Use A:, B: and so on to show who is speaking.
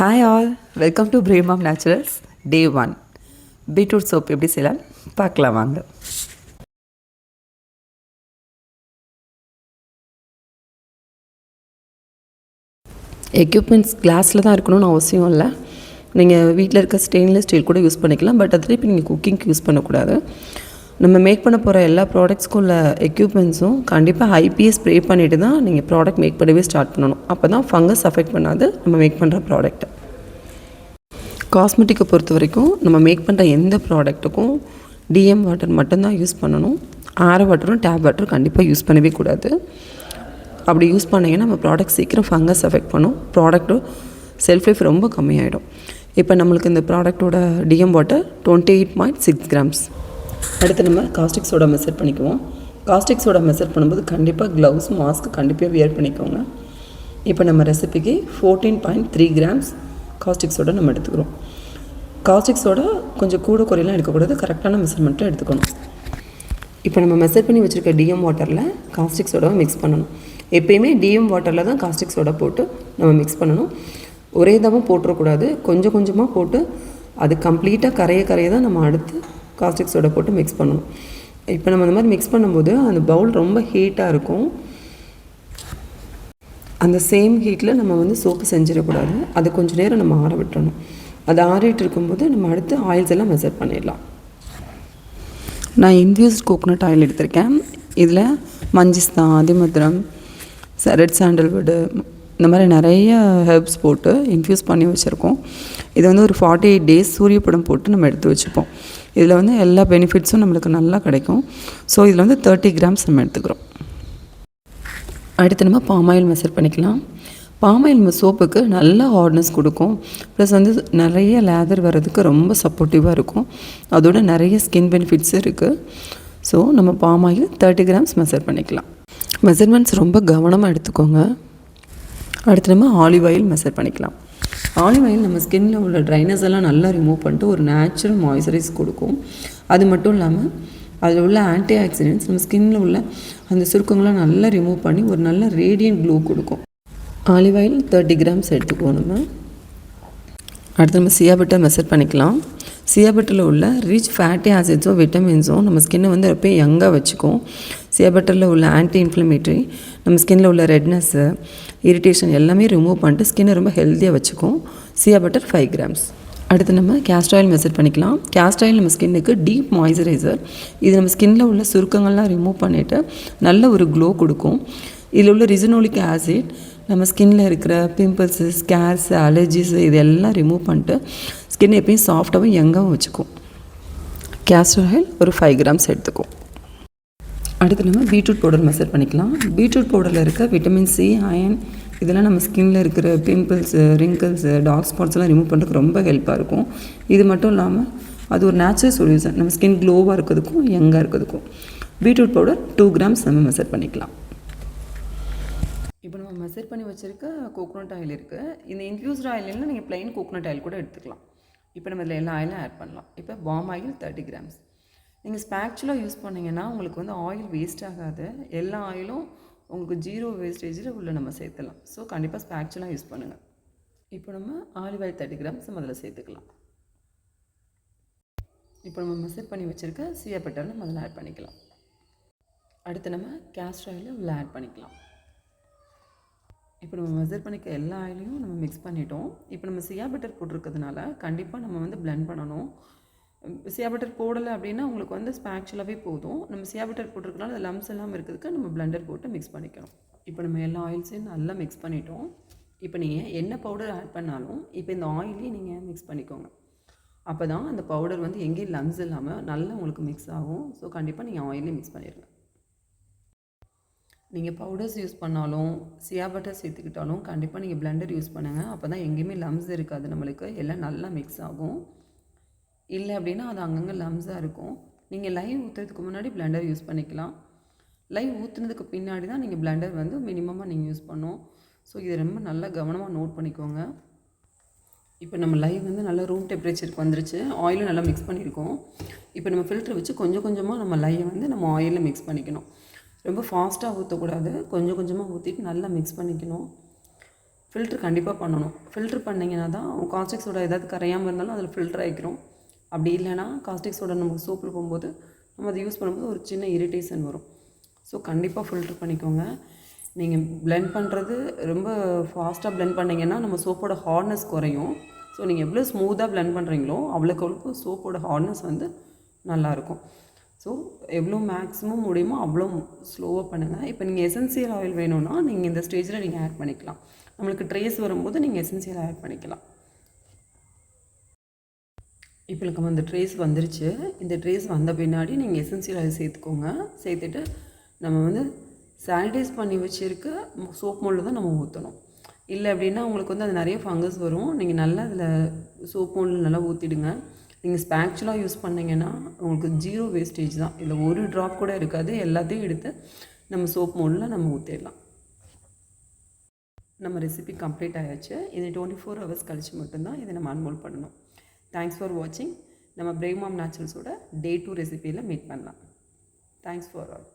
A: Hi all, welcome to Premam naturals. Day 1 beetroot soap எப்படி செய்யலாம் பார்க்கலாம் வாங்க. எக்யூப்மெண்ட்ஸ் கிளாஸில் தான் இருக்கணும்னு அவசியம் இல்லை. நீங்கள் வீட்டில் இருக்க ஸ்டெயின்லெஸ் ஸ்டீல் கூட யூஸ் பண்ணிக்கலாம். பட் அதில் இப்போ நீங்கள் குக்கிங்க்கு யூஸ் பண்ணக்கூடாது. நம்ம மேக் பண்ண போகிற எல்லா ப்ராடக்ட்ஸ்க்கும் உள்ள எக்யூப்மெண்ட்ஸும் கண்டிப்பாக ஐபிஎஸ் ஸ்ப்ரே பண்ணிவிட்டு தான் நீங்கள் ப்ராடக்ட் மேக் பண்ணவே ஸ்டார்ட் பண்ணணும். அப்போ தான் ஃபங்கஸ் அஃபெக்ட் பண்ணாது நம்ம மேக் பண்ணுற ப்ராடக்ட்டை. காஸ்மெட்டிக்கை பொறுத்த வரைக்கும் நம்ம மேக் பண்ணுற எந்த ப்ராடக்ட்டுக்கும் டிஎம் வாட்டர் மட்டும்தான் யூஸ் பண்ணணும். ஆரோ வாட்டரும் டேப் வாட்டரும் கண்டிப்பாக யூஸ் பண்ணவே கூடாது. அப்படி யூஸ் பண்ணிங்கன்னா நம்ம ப்ராடக்ட் சீக்கிரம் ஃபங்கஸ் அஃபெக்ட் பண்ணும். ப்ராடக்ட்டும் செல்ஃப் லைஃப் ரொம்ப கம்மியாயிடும். இப்போ நம்மளுக்கு இந்த ப்ராடக்ட்டோட டிஎம் வாட்டர் 28.6 grams. அடுத்து நம்ம காஸ்டிக் சோடா மெஷர் பண்ணிக்குவோம். காஸ்டிக் சோடா மெஷர் பண்ணும்போது கண்டிப்பாக க்ளவுஸ் மாஸ்க் கண்டிப்பாக வியர் பண்ணிக்கோங்க. இப்போ நம்ம ரெசிபிக்கு 14.3 grams காஸ்டிக் சோடா நம்ம எடுத்துக்கிறோம். காஸ்டிக் சோடா கொஞ்சம் கூட குறையெல்லாம் எடுக்கக்கூடாது, கரெக்டான மெஷர்மெண்ட்டில் எடுத்துக்கணும். இப்போ நம்ம மெஷர் பண்ணி வச்சுருக்க டிஎம் வாட்டரில் காஸ்டிக் சோடாவை மிக்ஸ் பண்ணணும். எப்போயுமே டிஎம் வாட்டரில் தான் காஸ்டிக் சோடா போட்டு நம்ம மிக்ஸ் பண்ணணும். ஒரே தவம் போட்டுறக்கூடாது, கொஞ்சம் கொஞ்சமாக போட்டு அது கம்ப்ளீட்டாக கரைய தான் நம்ம அடுத்து காஸ்டிக் சோடா போட்டு மிக்ஸ் பண்ணணும். இப்போ நம்ம அந்த மாதிரி மிக்ஸ் பண்ணும்போது அந்த பவுல் ரொம்ப ஹீட்டாக இருக்கும். அந்த சேம் ஹீட்டில் நம்ம வந்து சோப்பு செஞ்சிடக்கூடாது. அது கொஞ்சம் நேரம் நம்ம ஆற விட்டுறணும். அது ஆறிட்டு இருக்கும்போது நம்ம அடுத்து ஆயில்ஸ் எல்லாம் மெஷர் பண்ணிடலாம். நான் இன்ஃப்யூஸ்ட் கோகோனட் ஆயில் எடுத்திருக்கேன். இதில் மஞ்சிஸ்தான், அதிமதுரம், ரெட் சாண்டல்வுட்டு, இந்த மாதிரி நிறைய ஹெர்ப்ஸ் போட்டு இன்ஃப்யூஸ் பண்ணி வச்சுருக்கோம். இது வந்து ஒரு 48 days சூரியப்படம் போட்டு நம்ம எடுத்து வச்சுப்போம். இதில் வந்து எல்லா பெனிஃபிட்ஸும் நம்மளுக்கு நல்லா கிடைக்கும். ஸோ இதில் வந்து 30 grams நம்ம எடுத்துக்கிறோம். அடுத்து நம்ம பாமாயில் மெஷர் பண்ணிக்கலாம். பாமாயில் சோப்புக்கு நல்ல ஹார்ட்னஸ் கொடுக்கும். ப்ளஸ் வந்து நிறைய லேதர் வர்றதுக்கு ரொம்ப சப்போர்ட்டிவாக இருக்கும். அதோட நிறைய ஸ்கின் பெனிஃபிட்ஸ் இருக்குது. ஸோ நம்ம பாமாயில் 30 grams மெஷர் பண்ணிக்கலாம். மெஷர்மெண்ட்ஸ் ரொம்ப கவனமாக எடுத்துக்கோங்க. அடுத்து நம்ம ஆலிவ் ஆயில் மெஷர் பண்ணிக்கலாம். ஆலிவ் ஆயில் நம்ம ஸ்கின்னில் உள்ள ட்ரைனஸ் எல்லாம் நல்லா ரிமூவ் பண்ணிட்டு ஒரு நேச்சுரல் மாய்ஸ்சரைஸ் கொடுக்கும். அது மட்டும் இல்லாமல் அதில் உள்ள ஆன்டி ஆக்சிடென்ட்ஸ் நம்ம ஸ்கின்னில் உள்ள அந்த சுருக்கங்களாம் நல்லா ரிமூவ் பண்ணி ஒரு நல்ல ரேடியன்ட் க்ளோ கொடுக்கும். ஆலிவ் ஆயில் 30 grams எடுத்துக்குவோம் நம்ம. அடுத்து நம்ம சியா பட்டர் மெஷர் பண்ணிக்கலாம். சியா பட்டரில் உள்ள ரிச் ஃபேட்டி ஆசிட்ஸும் விட்டமின்ஸும் நம்ம ஸ்கின்னை வந்து எப்போயும் யங்காக வச்சுக்கும். சியா பட்டரில் உள்ள ஆன்டி இன்ஃப்ளமேட்டரி நம்ம ஸ்கின்னில் உள்ள ரெட்னஸ்ஸு, இரிட்டேஷன் எல்லாமே ரிமூவ் பண்ணிட்டு ஸ்கின்னை ரொம்ப ஹெல்த்தியாக வச்சுக்கும். சியா பட்டர் 5 grams. அடுத்து நம்ம கேஸ்டர் ஆயில் மெஷர் பண்ணிக்கலாம். கேஸ்டர் ஆயில் நம்ம ஸ்கின்னுக்கு டீப் மாய்ஸ்சரைசர். இது நம்ம ஸ்கின்னில் உள்ள சுருக்கங்கள்லாம் ரிமூவ் பண்ணிவிட்டு நல்ல ஒரு க்ளோ கொடுக்கும். இதில் உள்ள ரிசினோலிக் ஆசிட் நம்ம ஸ்கின்னில் இருக்கிற பிம்பிள்ஸு, ஸ்கேர்ஸ், அலர்ஜிஸ் இதெல்லாம் ரிமூவ் பண்ணிட்டு ஸ்கின் எப்பயும் சாஃப்டாகவும் யங்காகவும் வச்சுக்கும். கேஸ்டர் ஆயில் ஒரு 5 grams எடுத்துக்கும். அடுத்து நம்ம பீட்ரூட் பவுடர் மெஷர் பண்ணிக்கலாம். பீட்ரூட் பவுடரில் இருக்க விட்டமின் சி, அயன் இதெல்லாம் நம்ம ஸ்கின்னில் இருக்கிற பிம்பிள்ஸு, ரிங்கிள்ஸு, டார்க் ஸ்பாட்ஸ்லாம் ரிமூவ் பண்ணுறதுக்கு ரொம்ப ஹெல்ப்பாக இருக்கும். இது மட்டும் இல்லாமல் அது ஒரு நேச்சுரல் சொல்யூஷன் நம்ம ஸ்கின் க்ளோவாக இருக்கிறதுக்கும் யங்காக இருக்கிறதுக்கும். பீட்ரூட் பவுடர் 2 grams நம்ம மெஷர் பண்ணிக்கலாம். இப்போ நம்ம மெஷர் பண்ணி வச்சுருக்க கோகோனட் ஆயில் இருக்குது. இந்த இன்ஃப்யூஸ்ட் ஆயிலில் நீங்கள் ப்ளைன் கோகோனட் ஆயில் கூட எடுத்துக்கலாம். இப்போ நம்ம இதில் எல்லா ஆயிலும் ஆட் பண்ணலாம். இப்போ பாம் ஆயில் 30 grams. நீங்கள் ஸ்பேக்சுலாக யூஸ் பண்ணிங்கன்னா உங்களுக்கு வந்து ஆயில் வேஸ்ட் ஆகாது. எல்லா ஆயிலும் உங்களுக்கு 0 வேஸ்டேஜில் உள்ள நம்ம சேர்த்துலாம். ஸோ கண்டிப்பாக ஸ்பேக்சுலாக யூஸ் பண்ணுங்கள். இப்போ நம்ம ஆலிவ் ஆயில் 30 grams நம்ம அதில் சேர்த்துக்கலாம். இப்போ நம்ம மெஷர் பண்ணி வச்சுருக்க சியா பட்டர் நம்ம அதில் ஆட் பண்ணிக்கலாம். அடுத்து நம்ம கேஸ்டர் ஆயில் உள்ள ஆட் பண்ணிக்கலாம். இப்போ நம்ம மெஷர் பண்ணிக்க எல்லா ஆயிலையும் நம்ம மிக்ஸ் பண்ணிட்டோம். இப்போ நம்ம சியா பட்டர் போட்டிருக்கிறதுனால கண்டிப்பாக நம்ம வந்து பிளெண்ட் பண்ணணும். சியா பட்டர் போடலை அப்படின்னா உங்களுக்கு வந்து ஸ்பேக்சுலாகவே போதும். நம்ம சியா பட்டர் போட்டிருக்கனால அது லம்ஸ் எல்லாம் இருக்கிறதுக்கு நம்ம பிளெண்டர் போட்டு மிக்ஸ் பண்ணிக்கணும். இப்போ நம்ம எல்லா ஆயில்ஸையும் நல்லா மிக்ஸ் பண்ணிட்டோம். இப்போ நீங்கள் என்ன பவுடர் ஆட் பண்ணாலும் இப்போ இந்த ஆயிலையும் நீங்கள் மிக்ஸ் பண்ணிக்கோங்க. அப்போ தான் அந்த பவுடர் வந்து எங்கேயும் லம்ஸ் இல்லாமல் நல்லா உங்களுக்கு மிக்ஸ் ஆகும். ஸோ கண்டிப்பாக நீங்கள் ஆயிலையும் மிக்ஸ் பண்ணிடுங்க. நீங்கள் பவுடர்ஸ் யூஸ் பண்ணாலும் சியா பட்டர் சேர்த்துக்கிட்டாலும் கண்டிப்பாக நீங்கள் பிளெண்டர் யூஸ் பண்ணுங்கள். அப்போ தான் எங்கேயுமே லம்ஸ் இருக்காது, நம்மளுக்கு எல்லாம் நல்லா மிக்ஸ் ஆகும். இல்லை அப்படின்னா அது அங்கங்கே லம்ஸாக இருக்கும். நீங்கள் லைவ் ஊற்றுறதுக்கு முன்னாடி பிளெண்டர் யூஸ் பண்ணிக்கலாம். லைவ் ஊற்றுனதுக்கு பின்னாடி தான் நீங்கள் பிளெண்டர் வந்து மினிமமாக நீங்கள் யூஸ் பண்ணணும். ஸோ இதை ரொம்ப நல்லா கவனமாக நோட் பண்ணிக்கோங்க. இப்போ நம்ம லைவ் வந்து நல்லா ரூம் டெம்பரேச்சருக்கு வந்துருச்சு. ஆயிலும் நல்லா மிக்ஸ் பண்ணியிருக்கோம். இப்போ நம்ம ஃபில்டர் வச்சு கொஞ்சம் கொஞ்சமாக நம்ம லைவை வந்து நம்ம ஆயிலில் மிக்ஸ் பண்ணிக்கணும். ரொம்ப ஃபாஸ்ட்டாக ஊற்றக்கூடாது, கொஞ்சம் கொஞ்சமாக ஊற்றிட்டு நல்லா மிக்ஸ் பண்ணிக்கணும். ஃபில்ட்ரு கண்டிப்பாக பண்ணணும். ஃபில்ட்ரு பண்ணிங்கன்னா தான் காஸ்டிக் சோடா ஏதாவது கரையாமல் இருந்தாலும் அதில் ஃபில்டர் ஆகிக்கிறோம். அப்படி இல்லைனா காஸ்டிக் சோடா நமக்கு சோப்பில் போகும்போது நம்ம அதை யூஸ் பண்ணும்போது ஒரு சின்ன இரிட்டேஷன் வரும். ஸோ கண்டிப்பாக ஃபில்ட்ரு பண்ணிக்கோங்க. நீங்கள் பிளெண்ட் பண்ணுறது ரொம்ப ஃபாஸ்ட்டாக பிளெண்ட் பண்ணிங்கன்னா நம்ம சோப்போட ஹார்ட்னஸ் குறையும். ஸோ நீங்கள் எவ்வளோ ஸ்மூத்தாக பிளெண்ட் பண்ணுறீங்களோ அவ்வளோக்கு சோப்போட ஹார்ட்னஸ் வந்து நல்லாயிருக்கும். ஸோ எவ்வளோ மேக்ஸிமம் முடியுமோ அவ்வளோ ஸ்லோவாக பண்ணுங்கள். இப்போ நீங்கள் எசென்சியல் ஆயில் வேணும்னா நீங்கள் இந்த ஸ்டேஜில் நீங்கள் ஆட் பண்ணிக்கலாம். நம்மளுக்கு ட்ரேஸ் வரும்போது நீங்கள் எசென்சியல் ஆட் பண்ணிக்கலாம். இப்போ எனக்கு அந்த ட்ரேஸ் வந்துருச்சு. இந்த ட்ரேஸ் வந்த பின்னாடி நீங்கள் எசென்சியல் ஆயில் சேர்த்துக்கோங்க. சேர்த்துட்டு நம்ம வந்து சானிடைஸ் பண்ணி வச்சுருக்க சோப் மோல்டில் தான் நம்ம ஊற்றணும். இல்லை அப்படின்னா உங்களுக்கு வந்து அது நிறைய ஃபங்கஸ் வரும். நீங்கள் நல்லா அதில் சோப் மோல்டில் நல்லா ஊற்றிடுங்க. நீங்கள் ஸ்பேக்சுலாக யூஸ் பண்ணிங்கன்னா உங்களுக்கு 0 வேஸ்டேஜ் தான். இதில் ஒரு ட்ராப் கூட இருக்காது. எல்லாத்தையும் எடுத்து நம்ம சோப் மோல்டில் நம்ம ஊற்றிடலாம். நம்ம ரெசிபி கம்ப்ளீட் ஆகிடுச்சு. இது 24 ஹவர்ஸ் கழிச்சு மட்டும்தான் இதை நம்ம அன்மோல் பண்ணணும். தேங்க்ஸ் ஃபார் வாட்சிங். நம்ம பிரேவ் மாம் நேச்சுரல்ஸோட Day 2 ரெசிபியில் மீட் பண்ணலாம். Thanks for all.